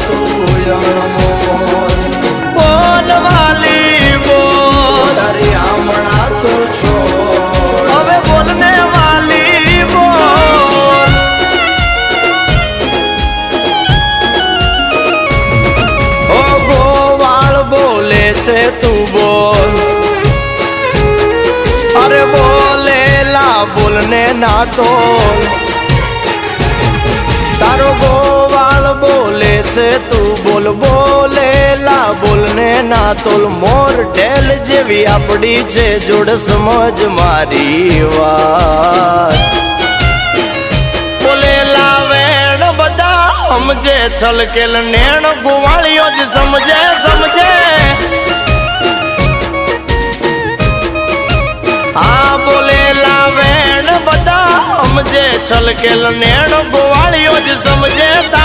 તું અણમોલ બોલવાલી બોલ તારી આમણા તું છો હવે બોલને વાલી બોલ ઓ ગોવાળ બોલે છે તું બોલ અરે બોલેલા બોલને ના તોલ તારો ગોવાળ બોલે છે તું બોલ બોલેલા બોલને ના તોલ મોર ઢેલ જેવી આપડી છે જોડ સમજ મારી વાત બોલેલા વેણ બધા સમજે છલકેલ નેણ ગોવાળીઓ જ સમજે સમજે હા બોલેલા વેણ બધા સમજે છલકેલ નેણ ગોવાળીઓ જ સમજે